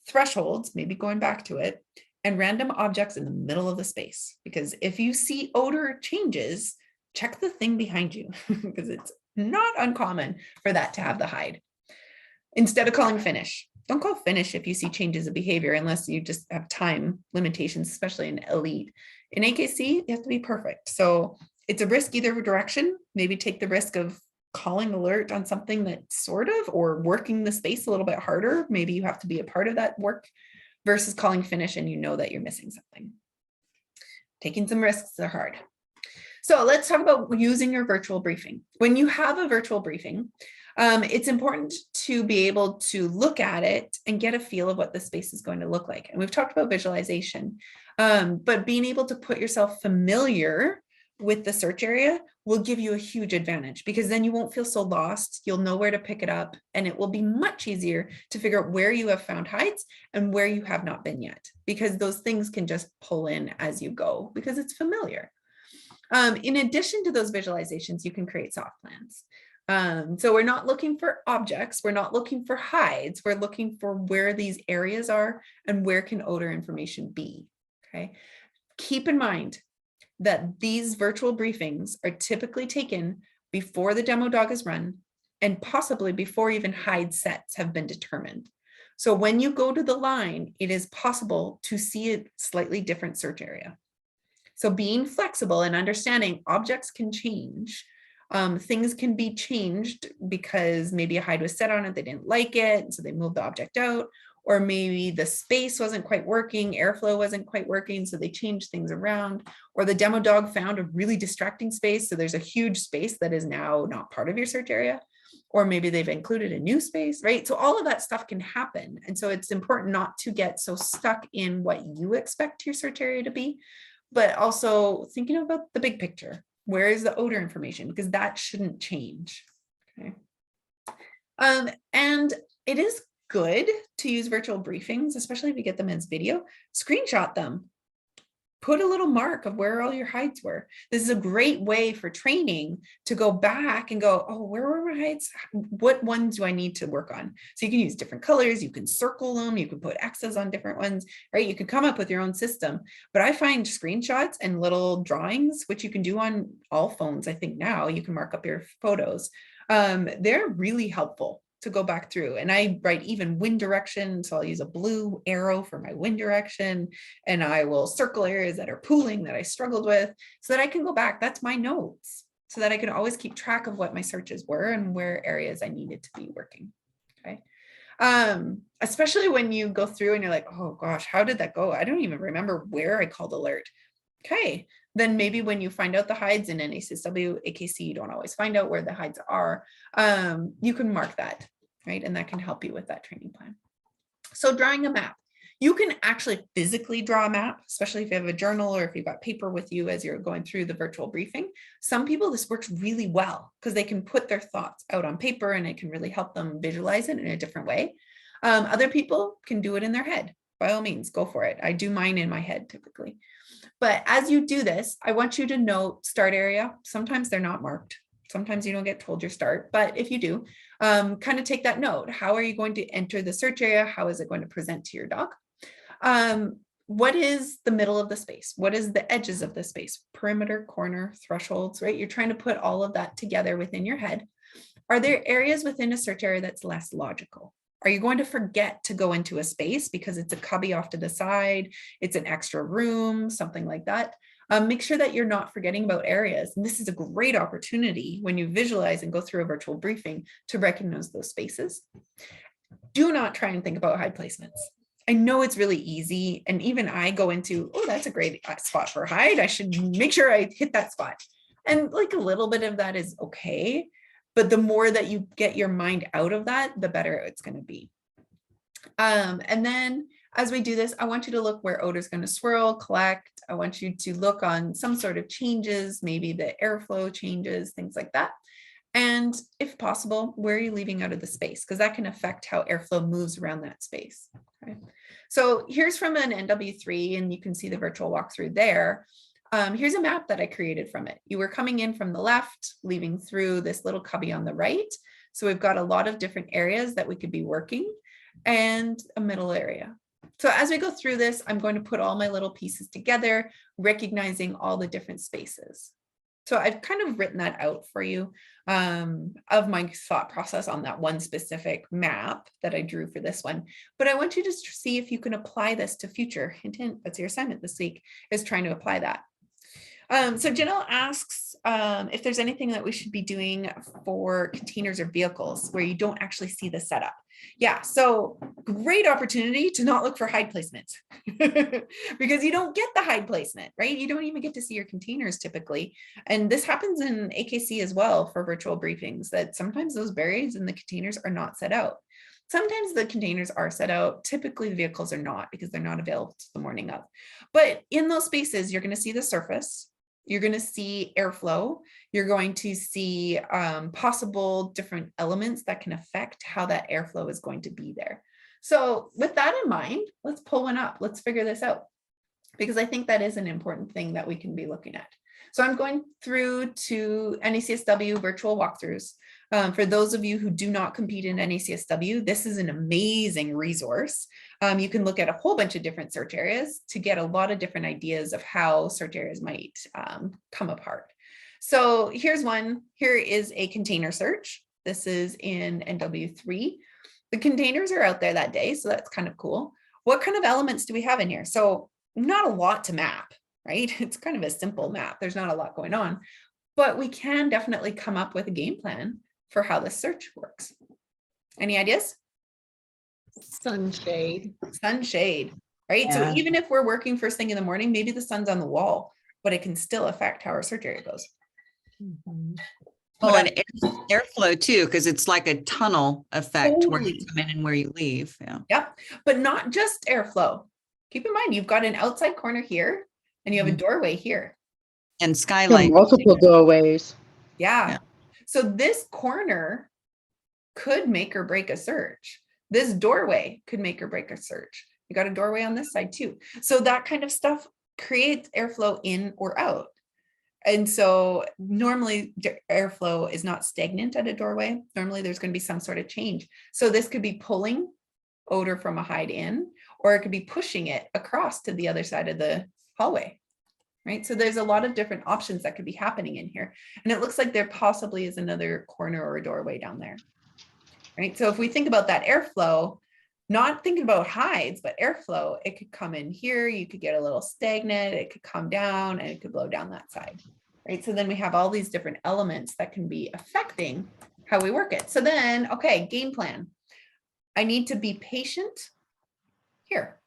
A: thresholds, maybe going back to it, and random objects in the middle of the space. Because if you see odor changes, check the thing behind you, because it's not uncommon for that to have the hide. Instead of calling finish, don't call finish if you see changes of behavior, unless you just have time limitations, especially in elite. In AKC, you have to be perfect. So it's a risk either direction. Maybe take the risk of calling alert on something that sort of, or working the space a little bit harder. Maybe you have to be a part of that work, versus calling finish and you know that you're missing something. Taking some risks are hard. So let's talk about using your virtual briefing. When you have a virtual briefing, it's important to be able to look at it and get a feel of what the space is going to look like. And we've talked about visualization, but being able to put yourself familiar with the search area will give you a huge advantage, because then you won't feel so lost. You'll know where to pick it up, and it will be much easier to figure out where you have found hides and where you have not been yet, because those things can just pull in as you go because it's familiar. In addition to those visualizations, you can create soft plans. So we're not looking for objects, we're not looking for hides, we're looking for where these areas are and where can odor information be. Okay. Keep in mind that these virtual briefings are typically taken before the demo dog is run, and possibly before even hide sets have been determined. So when you go to the line, it is possible to see a slightly different search area. So being flexible and understanding objects can change. Things can be changed because maybe a hide was set on it, they didn't like it, so they moved the object out, or maybe the space wasn't quite working, airflow wasn't quite working, so they changed things around, or the demo dog found a really distracting space, so there's a huge space that is now not part of your search area, or maybe they've included a new space, right? So all of that stuff can happen. And so it's important not to get so stuck in what you expect your search area to be, but also thinking about the big picture. Where is the odor information? Because that shouldn't change. Okay. And it is good to use virtual briefings, especially if you get them as video. Screenshot them. Put a little mark of where all your hides were. This is a great way for training to go back and go, oh, where were my hides? What ones do I need to work on? So you can use different colors, you can circle them, you can put X's on different ones, right? You can come up with your own system. But I find screenshots and little drawings, which you can do on all phones, I think now, you can mark up your photos. They're really helpful to go back through. And I write even wind direction. So I'll use a blue arrow for my wind direction, and I will circle areas that are pooling that I struggled with so that I can go back. That's my notes, so that I can always keep track of what my searches were and where areas I needed to be working. Okay. Especially when you go through and you're like, oh gosh, how did that go? I don't even remember where I called alert. Okay. Then maybe when you find out the hides in an ACSW, AKC, you don't always find out where the hides are. You can mark that, right? And that can help you with that training plan. So drawing a map. You can actually physically draw a map, especially if you have a journal or if you've got paper with you as you're going through the virtual briefing. Some people, this works really well because they can put their thoughts out on paper and it can really help them visualize it in a different way. Other people can do it in their head. By all means, go for it. I do mine in my head typically. But as you do this, I want you to note start area. Sometimes they're not marked. Sometimes you don't get told your start, but if you do, kind of take that note. How are you going to enter the search area? How is it going to present to your dog? What is the middle of the space? What is the edges of the space? Perimeter, corner, thresholds, right? You're trying to put all of that together within your head. Are there areas within a search area that's less logical? Are you going to forget to go into a space because it's a cubby off to the side, it's an extra room, something like that? Make sure that you're not forgetting about areas. And this is a great opportunity when you visualize and go through a virtual briefing to recognize those spaces. Do not try and think about hide placements. I know it's really easy. And even I go into, oh, that's a great spot for a hide. I should make sure I hit that spot. And like a little bit of that is okay. But the more that you get your mind out of that, the better it's going to be. And then as we do this, I want you to look where odor is going to swirl, collect. I want you to look on some sort of changes, maybe the airflow changes, things like that. And if possible, where are you leaving out of the space? Because that can affect how airflow moves around that space. Okay. So here's from an NW3, and you can see the virtual walkthrough there. Here's a map that I created from it. You were coming in from the left, leaving through this little cubby on the right. So we've got a lot of different areas that we could be working and a middle area. So as we go through this, I'm going to put all my little pieces together, recognizing all the different spaces. So I've kind of written that out for you of my thought process on that one specific map that I drew for this one. But I want you to see if you can apply this to future. Hint, hint, that's your assignment this week, is trying to apply that. So Janelle asks if there's anything that we should be doing for containers or vehicles where you don't actually see the setup. Yeah, so great opportunity to not look for hide placements because you don't get the hide placement, right? You don't even get to see your containers typically. And this happens in AKC as well for virtual briefings, that sometimes those berries in the containers are not set out. Sometimes the containers are set out, typically the vehicles are not because they're not available to the morning of. But in those spaces, you're going to see the surface. You're going to see airflow. You're going to see possible different elements that can affect how that airflow is going to be there. So with that in mind, let's pull one up. Let's figure this out because I think that is an important thing that we can be looking at. So I'm going through to NACSW virtual walkthroughs. For those of you who do not compete in NACSW, this is an amazing resource. You can look at a whole bunch of different search areas to get a lot of different ideas of how search areas might come apart. So here's one. Here is a container search. This is in NW3. The containers are out there that day, so that's kind of cool. What kind of elements do we have in here? So not a lot to map, right? It's kind of a simple map. There's not a lot going on, but we can definitely come up with a game plan for how this search works. Any ideas?
D: Sunshade.
A: Sunshade, right?
D: Yeah.
A: So even if we're working first thing in the morning, maybe the sun's on the wall, but it can still affect how our search area goes.
D: Mhm.
E: Well, and airflow too, because it's like a tunnel effect where you
A: Totally.
E: come in and where you leave. Yeah.
A: Yep, but not just airflow. Keep in mind, you've got an outside corner here and you have a doorway here.
E: And
F: Yeah,
E: skylight.
F: multiple doorways.
A: Yeah.
E: Yeah.
A: So this corner could make or break a search. This doorway could make or break a search. You got a doorway on this side too. So that kind of stuff creates airflow in or out. And so normally airflow is not stagnant at a doorway. Normally there's going to be some sort of change. So this could be pulling odor from a hide in, or it could be pushing it across to the other side of the hallway. Right. So there's a lot of different options that could be happening in here. And it looks like there possibly is another corner or a doorway down there. Right. So if we think about that airflow, not thinking about hides, but airflow, it could come in here. You could get a little stagnant. It could come down and it could blow down that side. Right. So then we have all these different elements that can be affecting how we work it. So then, okay, game plan. I need to be patient here,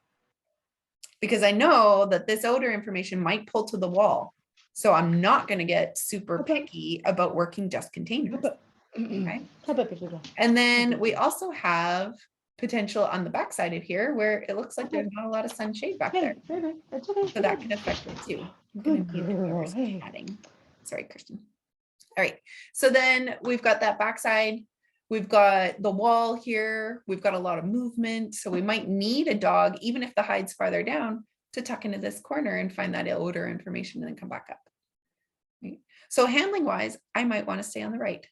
A: because I know that this odor information might pull to the wall. So I'm not going to get super picky about working just containers. Okay. And then we also have potential on the backside of here where it looks like there's not a lot of sunshade back there. So that can affect it too. I'm gonna need to cover some padding. Sorry, Kristen. All right. So then we've got that backside. We've got the wall here. We've got a lot of movement. So we might need a dog, even if the hide's farther down, to tuck into this corner and find that odor information and then come back up. Right? So handling wise, I might want to stay on the right.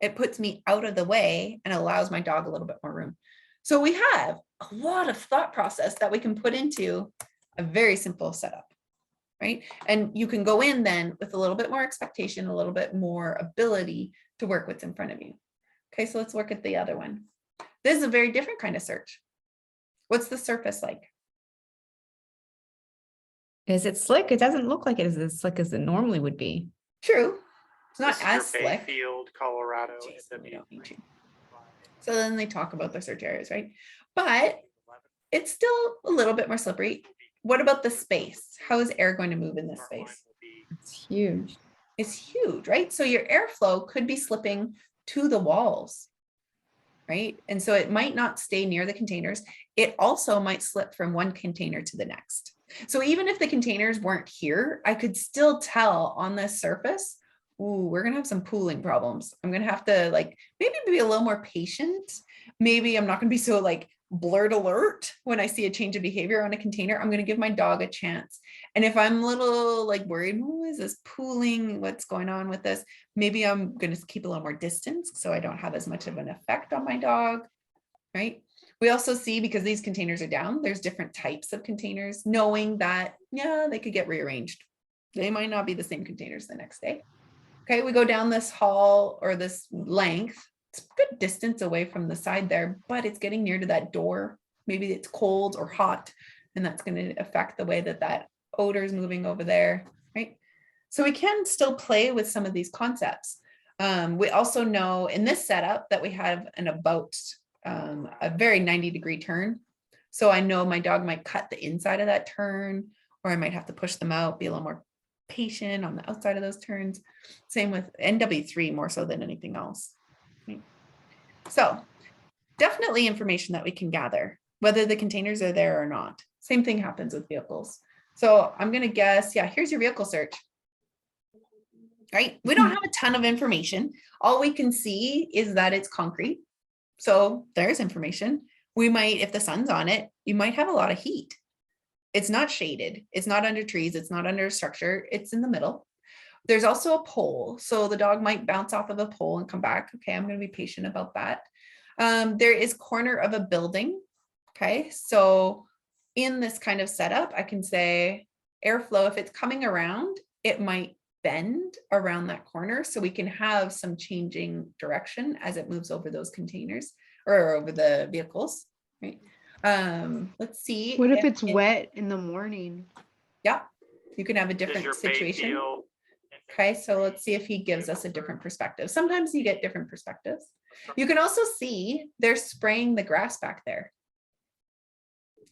A: It puts me out of the way and allows my dog a little bit more room. So we have a lot of thought process that we can put into a very simple setup. right? And you can go in then with a little bit more expectation, a little bit more ability to work what's in front of you. Okay, so let's look at the other one. This is a very different kind of search. What's the surface like?
D: Is it slick? It doesn't look like it is as slick as it normally would be.
A: True, it's not
F: This is your
A: as slick.
F: Bayfield, Colorado.
A: Jeez,
F: and
A: we
F: then
A: don't need you. So then they talk about the search areas, right? But it's still a little bit more slippery. What about the space? How is air going to move in this space?
D: It's huge.
A: It's huge, right? So your airflow could be slipping to the walls, right? And so it might not stay near the containers. It also might slip from one container to the next. So even if the containers weren't here, I could still tell on this surface, ooh, we're gonna have some pooling problems. I'm gonna have to like maybe be a little more patient. Maybe I'm not gonna be so like blurred alert when I see a change of behavior on a container. I'm gonna give my dog a chance. And if I'm a little like worried, oh, is this pooling? What's going on with this? Maybe I'm gonna keep a little more distance so I don't have as much of an effect on my dog, right? We also see, because these containers are down, there's different types of containers, knowing that, yeah, they could get rearranged. They might not be the same containers the next day. Okay, we go down this hall or this length. It's a good distance away from the side there, but it's getting near to that door. Maybe it's cold or hot, and that's going to affect the way that that odor is moving over there, right? So we can still play with some of these concepts. We also know in this setup that we have an about a very 90-degree turn. So I know my dog might cut the inside of that turn, or I might have to push them out, be a little more patient on the outside of those turns. Same with NW3 more so than anything else. Right? So definitely information that we can gather, whether the containers are there or not. Same thing happens with vehicles. So I'm going to guess, yeah, here's your vehicle search. Right? We don't have a ton of information. All we can see is that it's concrete. So there's information. We might, if the sun's on it, you might have a lot of heat. It's not shaded. It's not under trees. It's not under a structure. It's in the middle. There's also a pole. So the dog might bounce off of a pole and come back. Okay, I'm going to be patient about that. There is corner of a building. Okay, so in this kind of setup, I can say airflow, if it's coming around, it might bend around that corner. So we can have some changing direction as it moves over those containers or over the vehicles, right? Let's see.
G: What if it's wet in the morning?
A: Yeah, you can have a
F: Does
A: different
F: your
A: situation.
F: Bayfield-
A: Okay, so let's see if he gives us a different perspective. Sometimes you get different perspectives. You can also see they're spraying the grass back there.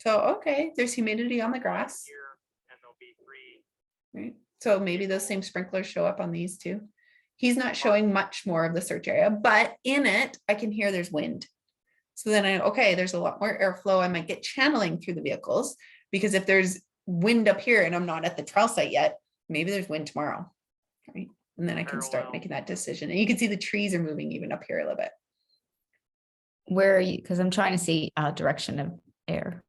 A: So, okay, there's humidity on the grass,
F: Here, and there'll be 3.
A: right? So maybe those same sprinklers show up on these too. He's not showing much more of the search area, but in it, I can hear there's wind. So then okay, there's a lot more airflow. I might get channeling through the vehicles, because if there's wind up here and I'm not at the trial site yet, maybe there's wind tomorrow, right? And then I can start
F: Parallel.
A: making that decision. And you can see the trees are moving even up here a little bit.
D: Where are you? Because I'm trying to see direction of air.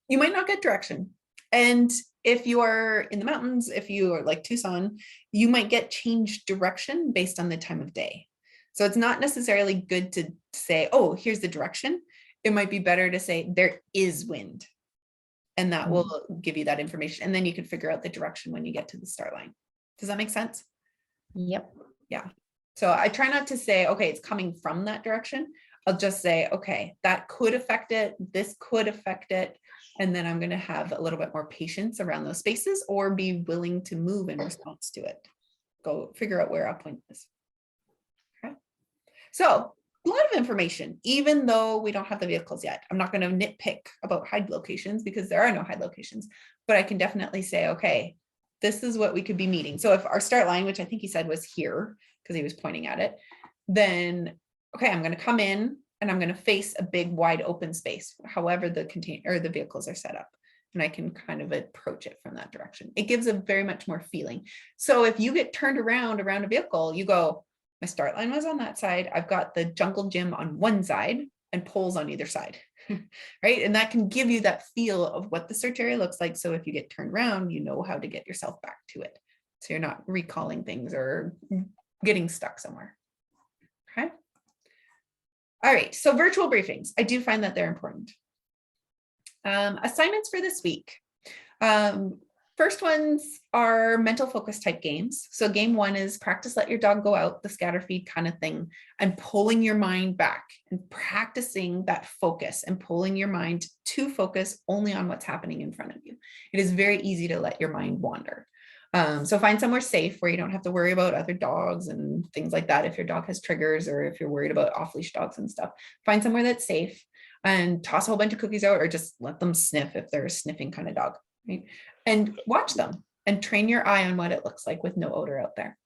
A: You might not get direction. And if you are in the mountains, if you are like Tucson, you might get changed direction based on the time of day. So it's not necessarily good to say, oh, here's the direction. It might be better to say there is wind. And that will give you that information. And then you can figure out the direction when you get to the start line. Does that make sense?
D: Yep.
A: So I try not to say, okay, it's coming from that direction. I'll just say, okay, that could affect it. This could affect it. And then I'm going to have a little bit more patience around those spaces, or be willing to move in response to it. Go figure out where our point is. Okay. So a lot of information, even though we don't have the vehicles yet. I'm not going to nitpick about hide locations because there are no hide locations, but I can definitely say, okay, this is what we could be meeting. So if our start line, which I think he said was here because he was pointing at it, then, okay, I'm going to come in and I'm going to face a big wide open space, however the container or the vehicles are set up. And I can kind of approach it from that direction. It gives a very much more feeling. So if you get turned around a vehicle, you go, my start line was on that side. I've got the jungle gym on one side and poles on either side, right? And that can give you that feel of what the search area looks like. So if you get turned around, you know how to get yourself back to it. So you're not recalling things or getting stuck somewhere. Okay. All right, so virtual briefings. I do find that they're important. Assignments for this week. First ones are mental focus type games. So game one is practice, let your dog go out, the scatter feed kind of thing, and pulling your mind back and practicing that focus and pulling your mind to focus only on what's happening in front of you. It is very easy to let your mind wander. So find somewhere safe where you don't have to worry about other dogs and things like that. If your dog has triggers or if you're worried about off leash dogs and stuff, find somewhere that's safe and toss a whole bunch of cookies out or just let them sniff if they're a sniffing kind of dog. Right? And watch them and train your eye on what it looks like with no odor out there.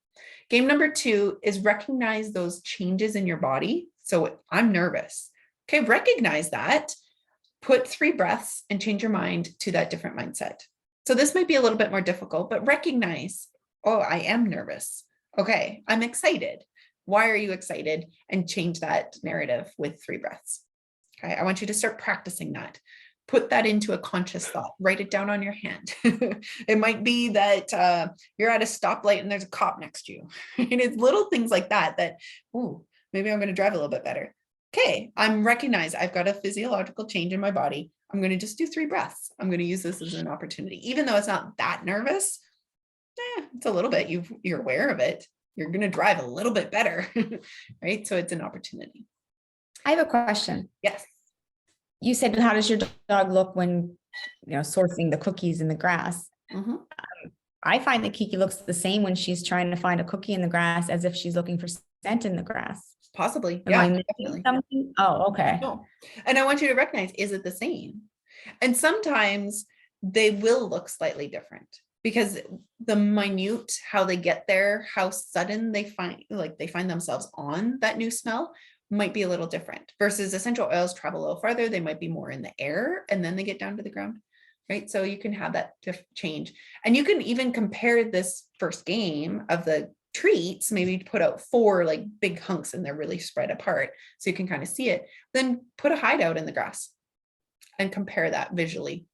A: Game number two is recognize those changes in your body. So I'm nervous. Okay, recognize that. Put 3 breaths and change your mind to that different mindset. So this might be a little bit more difficult, but recognize, oh, I am nervous. Okay, I'm excited. Why are you excited? And change that narrative with 3 breaths. Okay, I want you to start practicing that. Put that into a conscious thought. Write it down on your hand. It might be that you're at a stoplight and there's a cop next to you. And it's little things like that, ooh, maybe I'm going to drive a little bit better. Okay, I'm recognized. I've got a physiological change in my body. I'm going to just do 3 breaths. I'm going to use this as an opportunity. Even though it's not that nervous, it's a little bit, you're aware of it. You're going to drive a little bit better, right? So it's an opportunity.
D: I have a question.
A: Yes.
D: You said, how does your dog look when, sourcing the cookies in the grass?
A: Mm-hmm.
D: I find that Kiki looks the same when she's trying to find a cookie in the grass as if she's looking for scent in the grass.
A: Possibly.
D: Am I missing something? Oh, okay.
A: No. And I want you to recognize, is it the same? And sometimes they will look slightly different because the minute, how they get there, how sudden they find themselves on that new smell might be a little different versus essential oils travel a little farther. They might be more in the air and then they get down to the ground, right? So you can have that change. And you can even compare this first game of the treats, maybe put out 4 like big hunks and they're really spread apart so you can kind of see it. Then put a hideout in the grass and compare that visually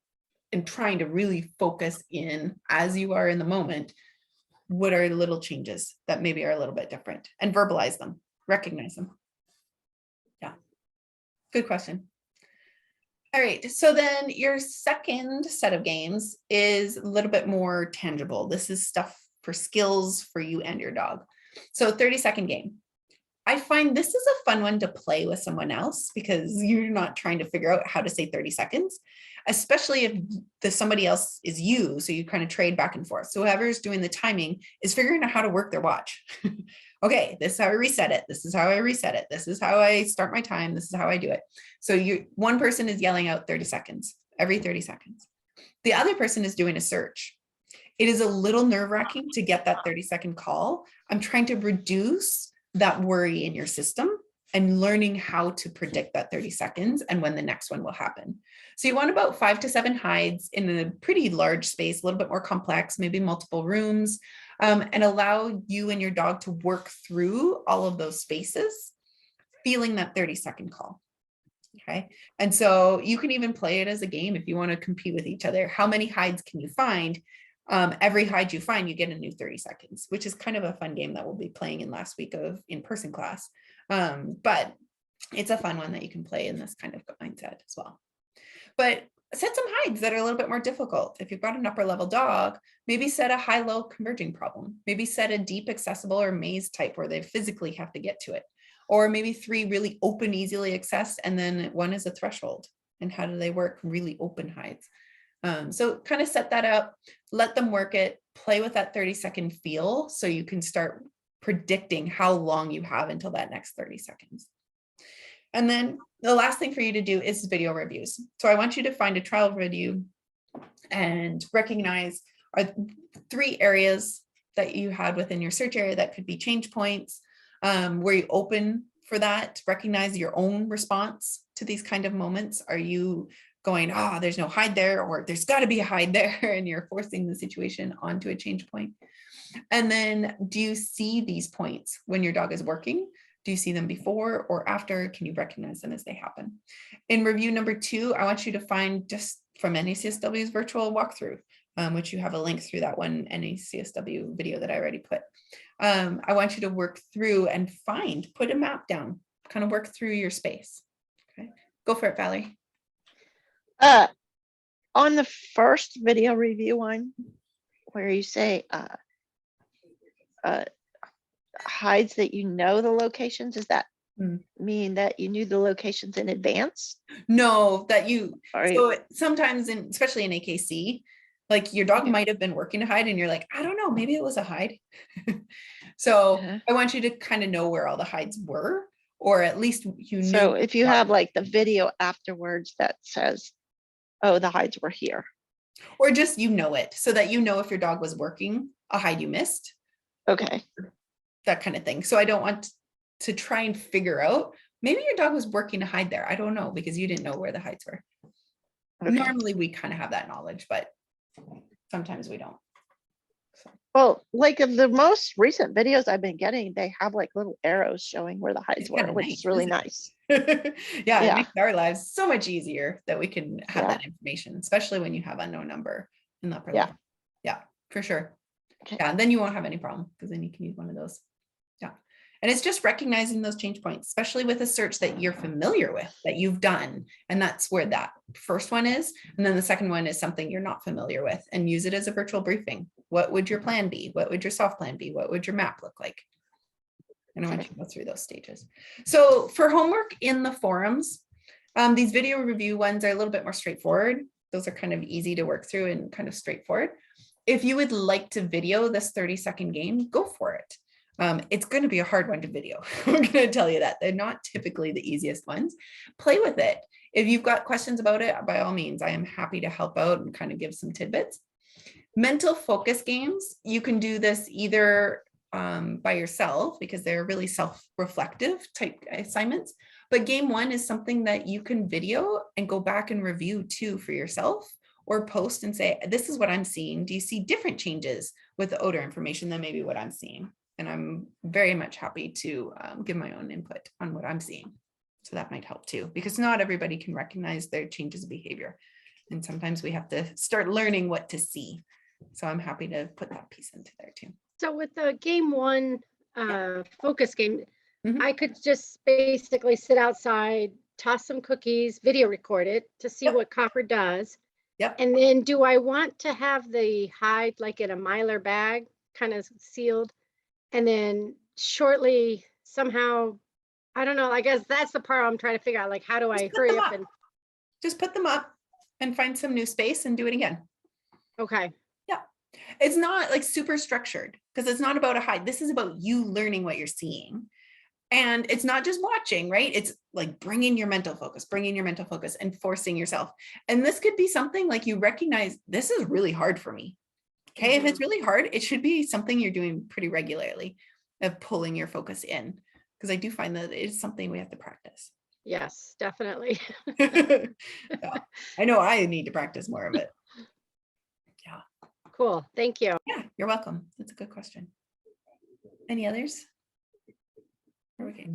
A: and trying to really focus in as you are in the moment. What are the little changes that maybe are a little bit different and verbalize them, recognize them. Yeah, good question. All right, so then your second set of games is a little bit more tangible. This is stuff for skills for you and your dog. So 30-second game. I find this is a fun one to play with someone else because you're not trying to figure out how to say 30 seconds, especially if somebody else is you. So you kind of trade back and forth. So whoever's doing the timing is figuring out how to work their watch. Okay, this is how I reset it. This is how I reset it. This is how I start my time. This is how I do it. So one person is yelling out 30 seconds, every 30 seconds. The other person is doing a search. It is a little nerve-wracking to get that 30-second call. I'm trying to reduce that worry in your system and learning how to predict that 30 seconds and when the next one will happen. So you want about 5 to 7 hides in a pretty large space, a little bit more complex, maybe multiple rooms, and allow you and your dog to work through all of those spaces, feeling that 30-second call. Okay. And so you can even play it as a game if you want to compete with each other. How many hides can you find? Every hide you find, you get a new 30 seconds, which is kind of a fun game that we'll be playing in last week of in-person class. But it's a fun one that you can play in this kind of mindset as well. But set some hides that are a little bit more difficult. If you've got an upper level dog, maybe set a high-low converging problem. Maybe set a deep accessible or maze type where they physically have to get to it. Or maybe 3 really open, easily accessed, and then 1 is a threshold. And how do they work? Really open hides. So kind of set that up, let them work it, play with that 30-second feel so you can start predicting how long you have until that next 30 seconds. And then the last thing for you to do is video reviews. So I want you to find a trial video and recognize 3 areas that you had within your search area that could be change points, where you open for that, recognize your own response to these kind of moments. Are you going, there's no hide there, or there's got to be a hide there, and you're forcing the situation onto a change point? And then do you see these points when your dog is working? Do you see them before or after? Can you recognize them as they happen? In review number 2, I want you to find just from NACSW's virtual walkthrough, which you have a link through that one NACSW video that I already put. I want you to work through and put a map down, kind of work through your space. Okay, go for it, Valerie.
H: On the first video review one, where you say hides that you know the locations, does that mean that you knew the locations in advance?
A: No, that you,
H: Or
A: so sometimes in, especially in AKC, like your dog
H: Okay.
A: might have been working to hide and you're like, I don't know, maybe it was a hide. So
H: Uh-huh.
A: I want you to kind of know where all the hides were, or at least you knew.
H: So if you have like the video afterwards that says, oh, the hides were here.
A: Or just, you know it, so that you know if your dog was working a hide you missed,
H: Okay.
A: that kind of thing. So I don't want to try and figure out, maybe your dog was working to hide there. I don't know, because you didn't know where the hides were.
H: Okay.
A: Normally we kind of have that knowledge, but sometimes we don't.
H: Well, like of the most recent videos I've been getting, they have like little arrows showing where the hides
A: It's
H: were,
A: kinda
H: which
A: nice,
H: is really
A: isn't
H: nice.
A: Yeah,
H: Yeah.
A: it makes our lives so much easier that we can have
H: Yeah.
A: that information, especially when you have unknown number in the upper
H: Yeah.
A: left. Yeah, for sure.
H: Okay.
A: Yeah, then you won't have any problem, because then you can use one of those. Yeah. And it's just recognizing those change points, especially with a search that you're familiar with, that you've done. And that's where that first one is. And then the second one is something you're not familiar with, and use it as a virtual briefing. What would your plan be? What would your soft plan be? What would your map look like? And I want you to go through those stages. So for homework in the forums, these video review ones are a little bit more straightforward. Those are kind of easy to work through and kind of straightforward. If you would like to video this 30-second game, go for it. It's going to be a hard one to video. I'm going to tell you that. They're not typically the easiest ones. Play with it. If you've got questions about it, by all means, I am happy to help out and kind of give some tidbits. Mental focus games, you can do this either by yourself, because they're really self-reflective type assignments. But game one is something that you can video and go back and review too for yourself, or post and say, this is what I'm seeing. Do you see different changes with the odor information than maybe what I'm seeing? And I'm very much happy to give my own input on what I'm seeing. So that might help too, because not everybody can recognize their changes of behavior. And sometimes we have to start learning what to see. So I'm happy to put that piece into there too.
C: So with the game one focus game,
A: Mhm.
C: I could just basically sit outside, toss some cookies, video record it to see
A: Yep.
C: what Copper does.
A: Yep.
C: And then do I want to have the hide like in a Mylar bag, kind of sealed? And then shortly somehow, I don't know, I guess that's the part I'm trying to figure out, like, how do I
A: put
C: hurry
A: them
C: up
A: up.
C: and,
A: Just put them up and find some new space and do it again.
C: okay,
A: It's not like super structured, because it's not about a hide. This is about you learning what you're seeing. And it's not just watching, right? It's like bringing your mental focus and forcing yourself. And this could be something like you recognize, this is really hard for me. Okay, if it's really hard, it should be something you're doing pretty regularly, of pulling your focus in, because I do find that it's something we have to practice.
C: yes, definitely.
A: Yeah. I know I need to practice more of it.
C: Cool, thank you.
A: Yeah, you're welcome. That's a good question. Any others? Okay.